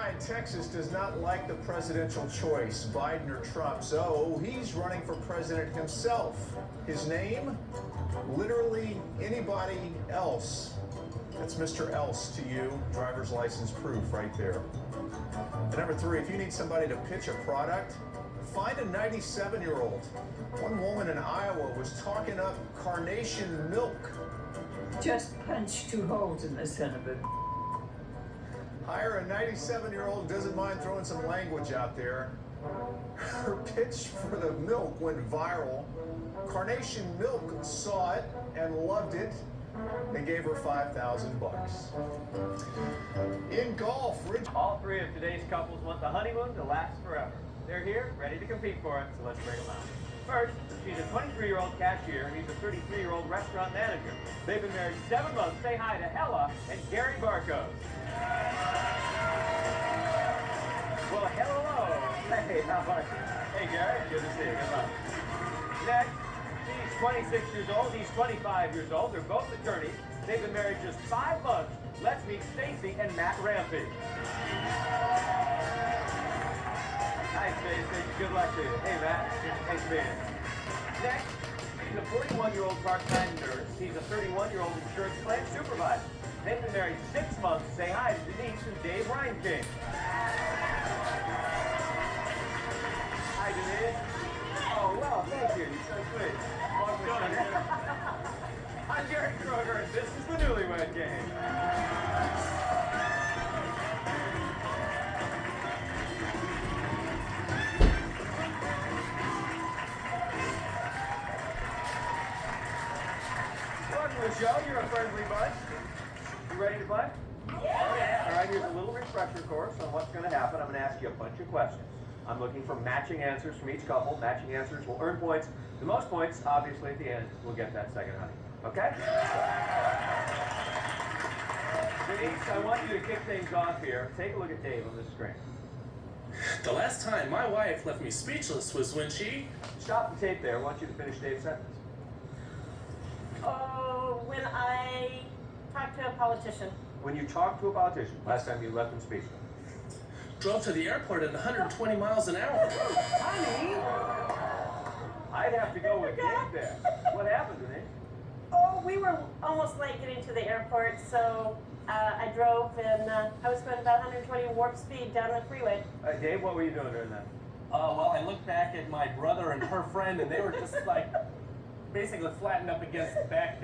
guy in Texas does not like the presidential choice, Biden or Trump, so he's running for president himself. His name? Literally anybody else. That's Mr. Else to you. Driver's license proof right there. And number 3, if you need somebody to pitch a product, find a 97-year-old. One woman in Iowa was talking up carnation milk. Just punch 2 holes in the center of it. Hire a 97-year-old who doesn't mind throwing some language out there. Her pitch for the milk went viral. Carnation Milk saw it and loved it and gave her $5,000. In golf, all 3 of today's couples want the honeymoon to last forever. They're here, ready to compete for it, so let's bring them out. First, she's a 23-year-old cashier, and he's a 33-year-old restaurant manager. They've been married 7 months. Say hi to Hella and Gary Barkos. Well, hello. Hey, how are you? Hey, Gary, good to see you. Good luck. Next, she's 26 years old. He's 25 years old. They're both attorneys. They've been married just 5 months. Let's meet Stacy and Matt Rampy. Hi, Stacy. Good luck to you. Hey, Matt. Thanks for being here. Next, she's a 41-year-old part-time nurse. He's a 31-year-old insurance plan supervisor. They've been married 6 months. Say hi to Denise and Dave Reinking. Hi, Denise. Oh, well, thank you. You're so sweet. I'm Gary Kroeger, and this is the Newlywed Game. Welcome to the show. You're a friendly bunch. You ready to play? Yeah. All right, here's a little refresher course on what's going to happen. I'm going to ask you a bunch of questions. I'm looking for matching answers from each couple. Matching answers will earn points. The most points, obviously, at the end, will get that second honey. Okay? Denise, I want you to kick things off here. Take a look at Dave on the screen. The last time my wife left me speechless was when she... Stop the tape there. I want you to finish Dave's sentence. Oh, when I talked to a politician. When you talked to a politician, last time you left him speechless. Drove to the airport at 120 miles an hour. Honey! I'd have to go with Dave there. What happened, Denise? Oh, we were almost late getting to the airport, so I drove and I was going about 120 warp speed down the freeway. Dave, what were you doing during that? Well, I looked back at my brother and her friend, and they were just like basically flattened up against the back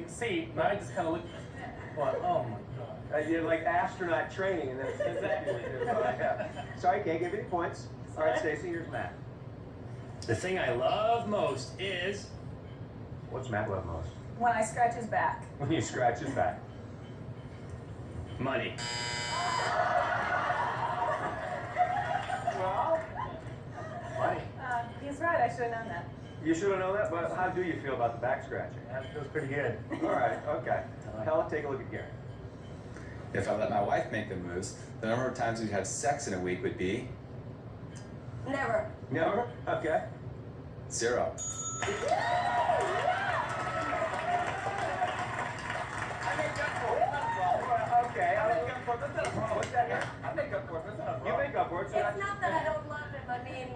seat, and I just kind of looked, going, oh my God. You're like astronaut training, and that's exactly what you're doing. Yeah. Sorry, can't give you any points. All right, Stacy, here's Matt. The thing I love most is... What's Matt love most? When I scratch his back. When you scratch his back. money. Well, money. He's right, I should have known that. You should have known that, but how do you feel about the back scratching? That feels pretty good. All right, okay. Helen, take a look at Gary. If I let my wife make the moves, the number of times we'd have sex in a week would be... Never. Never? Okay. 0. I make up for it. Okay, I make up for it. That's not a problem. What's that here? I make up for it. That's not a problem. You make up for it. So It's not that I don't love him. I mean,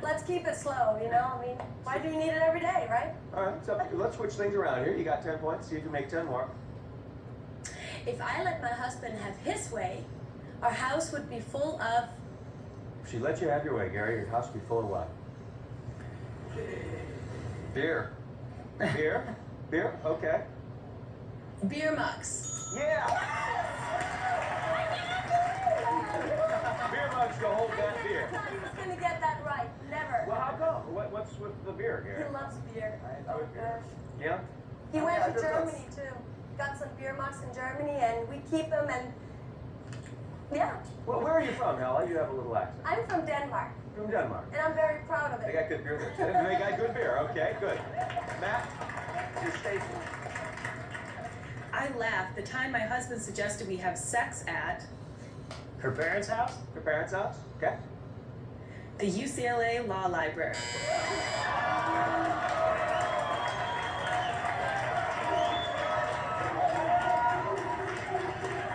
let's keep it slow, you know? I mean, why do you need it every day, right? All right, so let's switch things around here. You got 10 points. See if you can make 10 more. If I let my husband have his way, our house would be full of... If she let you have your way, Gary, your house would be full of what? Beer. Beer? Beer? Okay. beer mugs. Yeah! Beer mugs to hold that beer. I thought he was going to get that right. Never. Well, how come? What's with the beer, Gary? He loves beer. Oh, gosh. Yeah? He went Yeah, to that's- Germany, too. Got some beer mugs in Germany, and we keep them, and... Yeah. Well, where are you from, Hella? You have a little accent. I'm from Denmark, From Denmark. and I'm very proud of They it. got good beer there. They got good beer. Okay, good. Matt, you're Stacy. I laughed the time my husband suggested we have sex at Her parents' house? Your parents' house? Okay. the UCLA Law Library.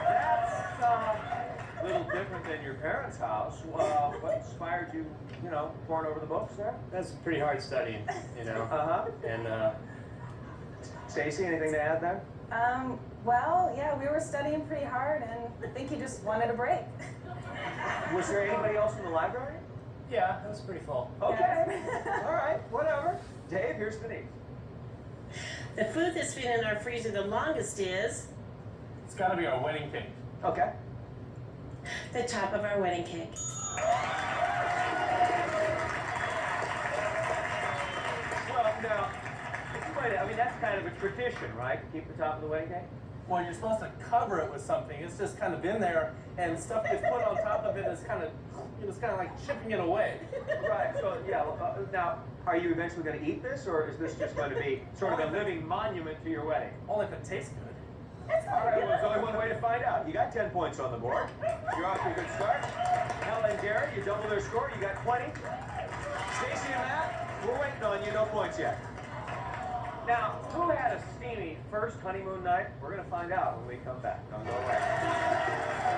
That's a little than your parents' house. What inspired you, pouring over the books there? That's pretty hard studying, Uh-huh. And Stacy, anything to add there? Well, yeah, we were studying pretty hard, and I think he just wanted a break. Was there anybody else in the library? yeah, it was pretty full. Okay. All right, whatever. Dave, here's Denise. The food that's been in our freezer the longest is It's got to be our wedding cake. Okay. the top of our wedding cake. Well, now, explain it. I mean, that's kind of a tradition, right? To keep the top of the wedding cake? Well, you're supposed to cover it with something. It's just kind of in there, and stuff gets put on top of it. It's kind of like chipping it away. Right. So, yeah. Now, are you eventually going to eat this, or is this just going to be sort of a living monument to your wedding? Only if it tastes good. All right. Well, there's only one way to find out. You got 10 points on the board. You're off to a good start. Helen and Gary, you double their score. You got 20. Stacy and Matt, we're waiting on you. No points yet. Now, who had a steamy first honeymoon night? We're going to find out when we come back. Don't go away.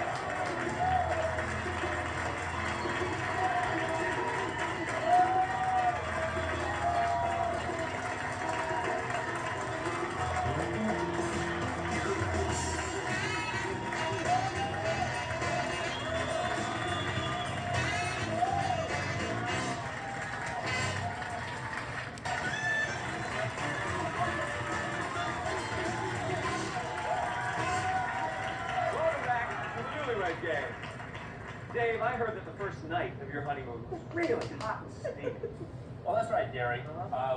Welcome back to the Newlywed Game. Dave, I heard that the first night of your honeymoon was really hot and steamy. Well, that's right, Gary.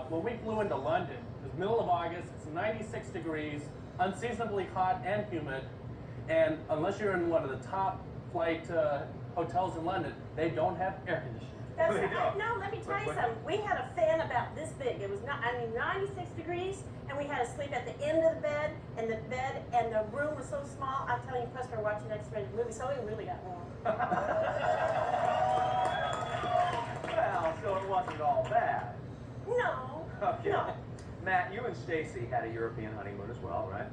When we flew into London, it was middle of August. It's 96 degrees, unseasonably hot and humid. And unless you're in one of the top flight hotels in London, they don't have air conditioning. That's There you go. no, let me tell you something. We had a fan about this big. It was 96 degrees, and we had to sleep at the end of the bed, and the room was so small. I'm telling you, plus we're watching an X-rated movie, so we really got warm. Well, so it wasn't all bad. No. Okay. No. Matt, you and Stacy had a European honeymoon as well, right?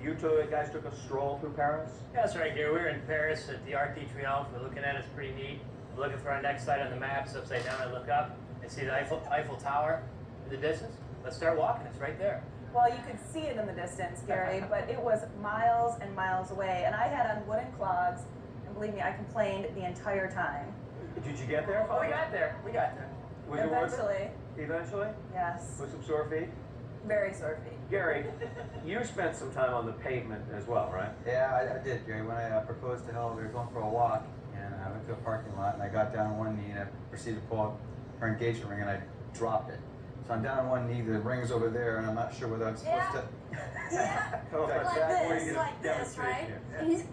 You two guys took a stroll through Paris? Yeah, that's right, Gary. We were in Paris at the Arc de Triomphe. We're looking at it. It's pretty neat. We're looking for our next site on the map. It's upside down. I look up and see the Eiffel Tower in the distance. Let's start walking. It's right there. Well, you could see it in the distance, Gary, but it was miles and miles away, and I had on wooden clogs, and believe me, I complained the entire time. Did you get there? Oh, we got there. We got there. Was it worth it? Eventually, Eventually? yes, With some sore feet? very sore feet. Gary, you spent some time on the pavement as well, right? Yeah, I did, Gary. When I proposed to Helen, we were going for a walk, and I went to a parking lot, and I got down on one knee, and I proceeded to pull out her engagement ring, and I dropped it. So I'm down on one knee, the ring is over there, and I'm not sure whether I'm supposed to... Yeah, Oh, like Zach, where you this, get a like this, demonstration right? here?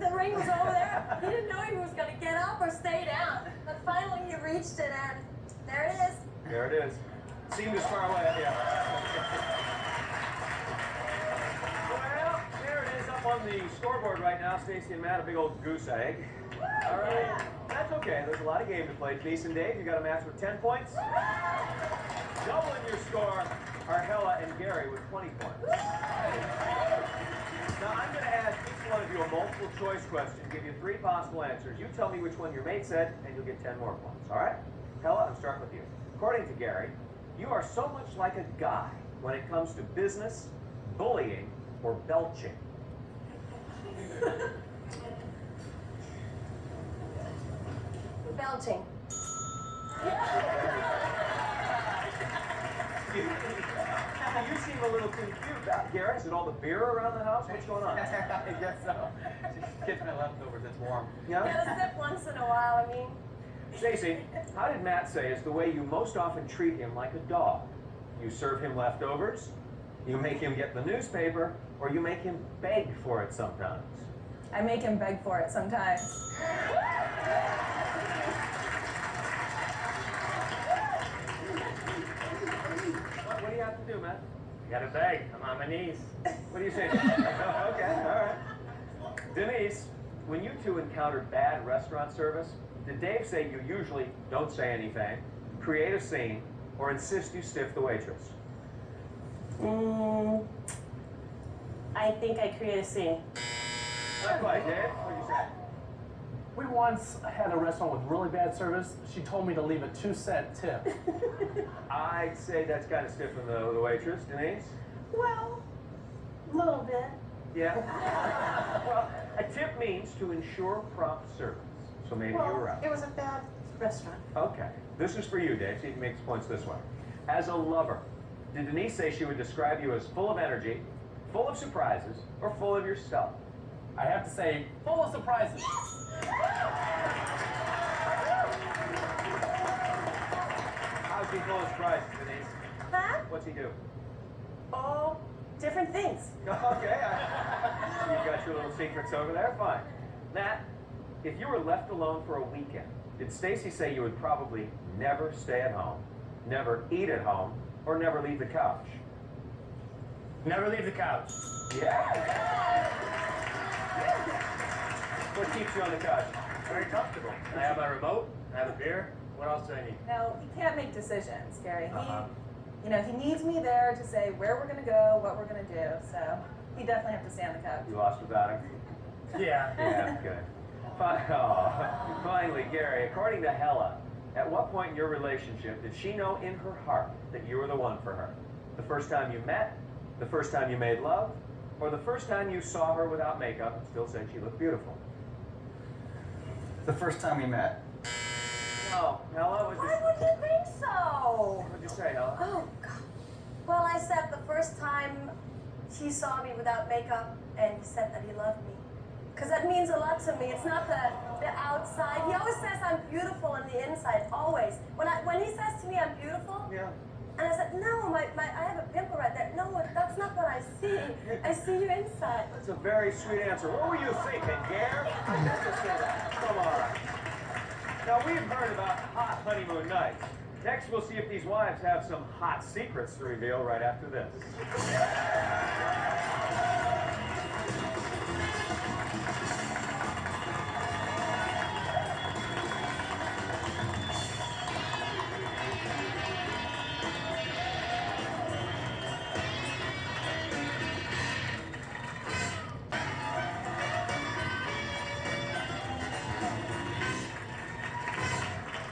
The ring was over there. He didn't know he was going to get up or stay down. But finally he reached it and there it is. There it is. Seemed as far away, yeah. Well, there it is up on the scoreboard right now. Stacy and Matt, a big old goose egg. All right. That's okay. There's a lot of game to play. Denise and Dave, you got a match with 10 points. Doubling your score are Hella and Gary with 20 points. Now, I'm going to ask each one of you a multiple choice question, give you 3 possible answers. You tell me which one your mate said, and you'll get 10 more points. All right? Hella, I'm starting with you. According to Gary, you are so much like a guy when it comes to business, bullying, or belching. Belching. You seem a little confused. Gary, is it all the beer around the house? What's going on? I guess so. Kids my leftovers, it's warm. Yeah? Gotta sip once in a while, I mean. Stacy, how did Matt say is the way you most often treat him like a dog? You serve him leftovers, you make him get the newspaper, or you make him beg for it sometimes? I make him beg for it sometimes. What do you have to do, Matt? I got a bag. I'm on my knees. What do you say? Okay, all right. Denise, when you two encountered bad restaurant service, did Dave say you usually don't say anything, create a scene, or insist you stiff the waitress? I think I create a scene. Not quite, Dave. What do you say? We once had a restaurant with really bad service. She told me to leave a 2-cent tip. I'd say that's kind of stiff from the waitress, Denise. Well, a little bit. Yeah. Well, a tip means to ensure prompt service. So maybe you were right. It was a bad restaurant. Okay. This is for you, Dave. See if you can make points this way. As a lover, did Denise say she would describe you as full of energy, full of surprises, or full of yourself? I have to say, full of surprises. How's he full of surprises, Denise? Huh? What's he do? Oh, different things. Okay. You've got your little secrets over there. Fine. Nat, if you were left alone for a weekend, did Stacy say you would probably never stay at home, never eat at home, or never leave the couch? Never leave the couch. Yeah. What keeps you on the couch? Very comfortable. I have my remote, I have a beer. What else do I need? No, he can't make decisions, Gary. Uh-huh. He needs me there to say where we're gonna go, what we're gonna do. So he definitely have to stay on the couch. You lost without him? Yeah. Yeah, good. Finally, Gary, according to Hella, at what point in your relationship did she know in her heart that you were the one for her? The first time you met, the first time you made love, or the first time you saw her without makeup and still said she looked beautiful? The first time we met. No, Hella, Why would you think so? what'd you say, Hella? Oh, God. Well, I said the first time he saw me without makeup and he said that he loved me. Because that means a lot to me. It's not the outside. He always says I'm beautiful on the inside, always. When he says to me I'm beautiful, Yeah. and I said, no, I have a pimple right there. No, that's not what I see. I see you inside. That's a very sweet answer. What were you thinking, Gare? Come on. Now, we've heard about hot honeymoon nights. Next, we'll see if these wives have some hot secrets to reveal right after this.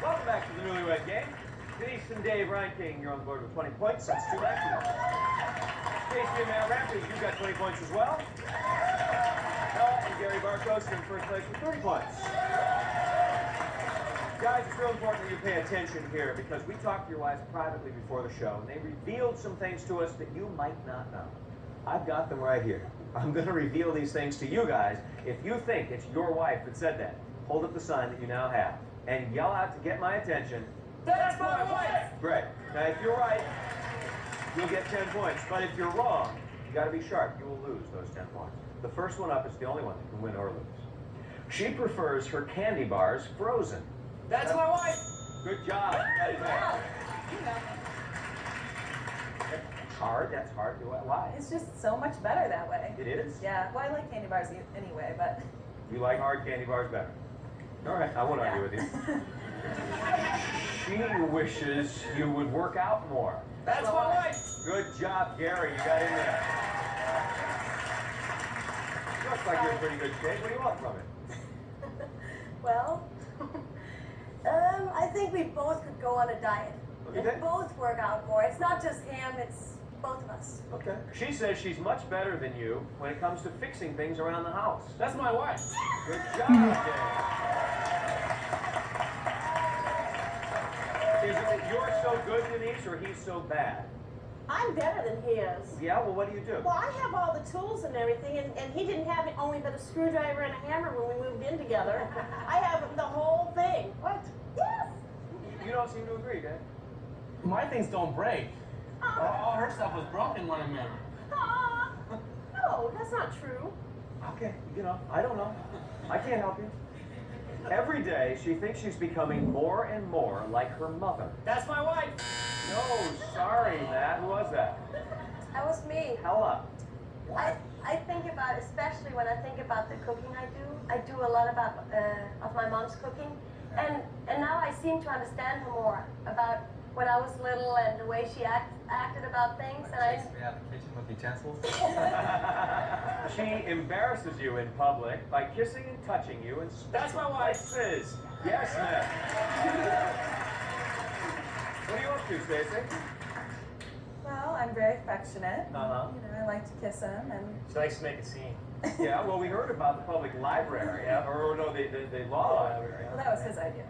Welcome back to the Newlywed Game. Denise and Dave Reinking, you're on board with 20 points. That's 2 matches. Stacey and Matt Rampage, you've got 20 points as well. Hella and Gary Barkos are in first place with 30 points. Guys, it's real important that you pay attention here because we talked to your wives privately before the show, and they revealed some things to us that you might not know. I've got them right here. I'm going to reveal these things to you guys. If you think it's your wife that said that, hold up the sign that you now have and yell out to get my attention. That's my wife! Great. Now, if you're right, you'll get 10 points. But if you're wrong, you got to be sharp. You will lose those 10 points. The first one up is the only one that can win or lose. She prefers her candy bars frozen. That's my wife! Good job. That is it. That's hard. That's hard. Why? It's just so much better that way. It is? Yeah, well, I like candy bars anyway, but... You like hard candy bars better. All right, I won't argue with you. She wishes you would work out more. That's my wife! Good job, Gary. You got in there. Looks like you're in pretty good shape. What do you want from it? Well, I think we both could go on a diet. Okay. And both work out more. It's not just him, it's both of us. Okay. She says she's much better than you when it comes to fixing things around the house. That's my wife. Good job, Dave. Is it that you're so good, Denise, or he's so bad? I'm better than he is. Yeah, well, what do you do? Well, I have all the tools and everything, and he didn't have only but a screwdriver and a hammer when we moved in together. I have the whole thing. What? Yes. You don't seem to agree, Dave. My things don't break. All her stuff was broken when I met her. No, that's not true. Okay, I don't know. I can't help you. Every day, she thinks she's becoming more and more like her mother. That's my wife! No, sorry, Matt. Who was that? That was me. Hella. I think about, especially when I think about the cooking I do a lot about of my mom's cooking, and now I seem to understand her more about when I was little and the way she acted about things. And Chasing me out of the kitchen with utensils. She embarrasses you in public by kissing and touching you in That's my wife. places. Yes, ma'am. What are you up to, Stacey? Well, I'm very affectionate. Uh-huh. You know, I like to kiss him and. She likes to make a scene. Yeah, well, we heard about the public library, or no, the law library. Well, that was his idea.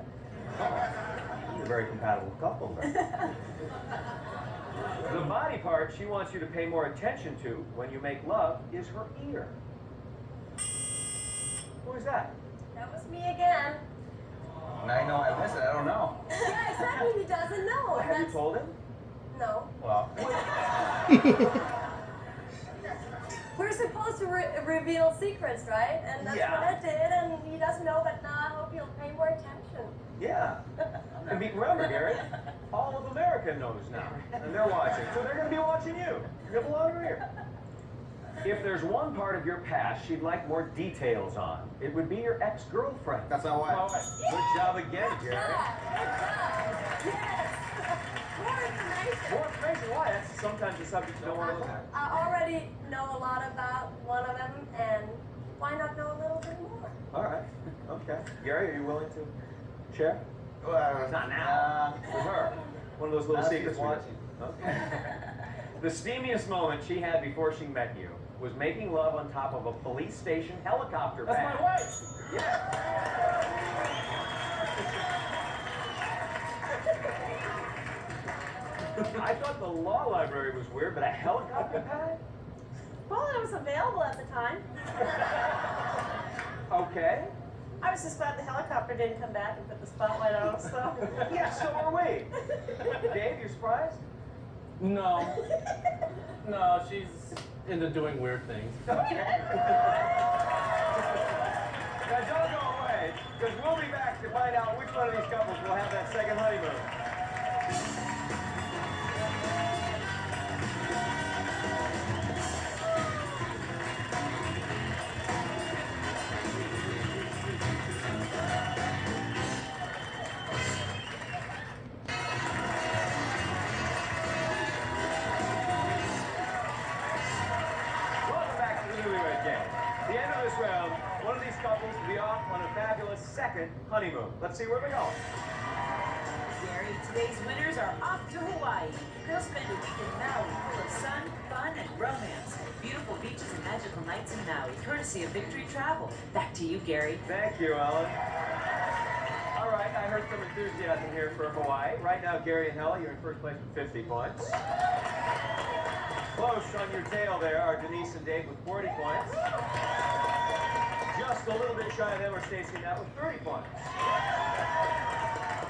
You're a very compatible couple, then. The body part she wants you to pay more attention to when you make love is her ear. Who is that? that was me again. Now you know I miss it. I don't know. Yeah, exactly. He doesn't know. Well, and have you that's- told him? No. Well, We're supposed to reveal secrets, right? And that's Yeah. what I did, and he doesn't know, but now I hope he'll pay more attention. Yeah. And remember, Gary, all of America knows now, and they're watching. So they're going to be watching you. Nibble on her ear. If there's one part of your past she'd like more details on, it would be your ex-girlfriend. that's my wife. Good job again, Gary. Good job. Yes. More information. More information? Why? That's sometimes a subject you don't want to look at. I already know a lot about one of them, and why not know a little bit more? All right. Okay. Gary, are you willing to share? Well, Not now. With her. One of those little Now she's secrets. watching. Okay. The steamiest moment she had before she met you was making love on top of a police station helicopter That's pad. my wife. Yeah. I thought the law library was weird, but a helicopter pad? Well, it was available at the time. Okay. I was just glad the helicopter didn't come back and put the spotlight on us, so. Yeah, so are we. Dave, you surprised? No. No, she's into doing weird things. Okay. Now don't go away, because we'll be back to find out which one of these couples will have that second honeymoon. Welcome back to the Newlywed Game. At the end of this round, one of these couples will be off on a fabulous second honeymoon. Let's see where they're going. Gary, today's winners are off to Hawaii. They'll spend a week in Maui full of sun, fun, and romance. Beautiful beaches and magical nights in Maui, courtesy of Victory Travel. Back to you, Gary. Thank you, Ellen. All right, I heard some enthusiasm here for Hawaii. Right now, Gary and Hella, you're in first place with 50 points. Close on your tail there are Denise and Dave with 40 points. Just a little bit shy of them are Stacy and Nat with 30 points.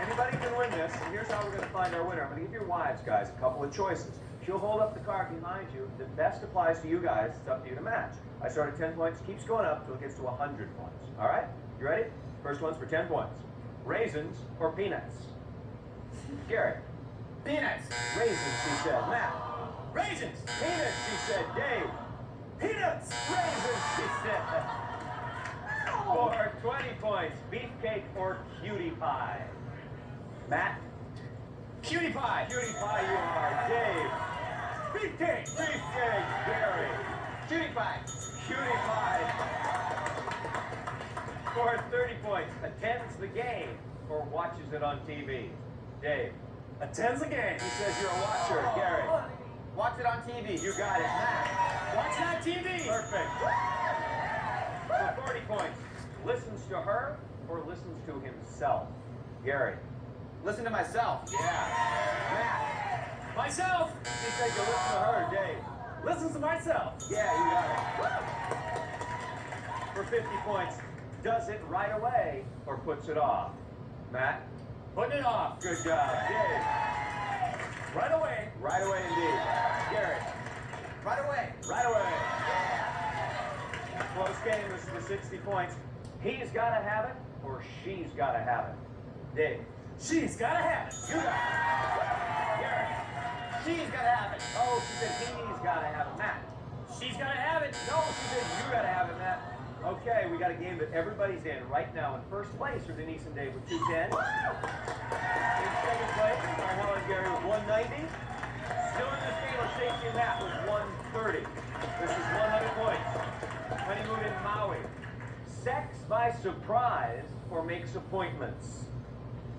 Anybody can win this, and here's how we're going to find our winner. I'm going to give your wives, guys, a couple of choices. She'll hold up the card behind you. The best applies to you guys. It's up to you to match. I start at 10 points, keeps going up until it gets to 100 points. All right? You ready? First one's for 10 points. Raisins or peanuts? Gary. Peanuts. Raisins, she said. Matt. Raisins. Peanuts, she said. Dave. Peanuts. Raisins, she said. For 20 points, beefcake or cutie pie? Matt. Cutie pie. Cutie pie you are. Dave. Beefcake. Beefcake. Gary. Cutie pie. Cutie pie. For 30 points, attends the game or watches it on TV? Dave. Attends the game. He says you're a watcher. Gary. Watch it on TV. You got it. Matt. Watch it on TV. Perfect. For 40 points, listens to her or listens to himself? Gary. Listen to myself. Yeah. Matt. Myself. He said you listen to her. Dave. Listens to myself. Yeah, you got it. For 50 points, does it right away or puts it off? Matt. Putting it off. Good job. Dave. Right away. Right away indeed. Gary. Right away. Right away. Close game. This is for 60 points. He's got to have it or she's got to have it? Dave. She's gotta have it. You got it. Gary. She's gotta have it. Oh, she said he's got to have it. Matt. She's gotta have it. No, she said you got to have it, Matt. Okay, we got a game that everybody's in right now. In first place are Denise and Dave with 210. In second place are Helen and Gary with 190. Still in this game are Stacey and Matt with 130. This is 100 points. Honeymoon in Maui. Sex by surprise or makes appointments?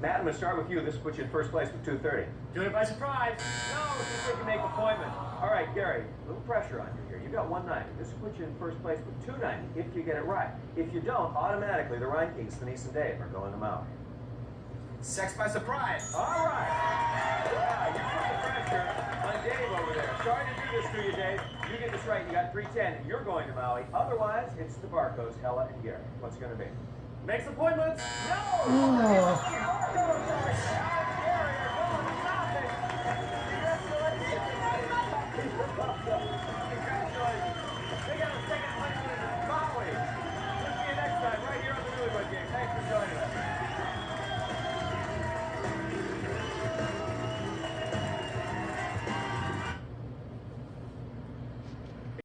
Matt, I'm going to start with you. This puts you in first place with 230. Doing it by surprise. No, just say you make appointment. All right, Gary, a little pressure on you here. You got 190. This puts you in first place with 290 if you get it right. If you don't, automatically the Rhine Kings, Denise and Dave, are going to Maui. Sex by surprise. All right. Yeah, you put the pressure on Dave over there. Sorry to do this to you, Dave. You get this right, you got 310. You're going to Maui. Otherwise, it's the Barcos, Hella and Gary. What's it going to be? Makes appointments. No!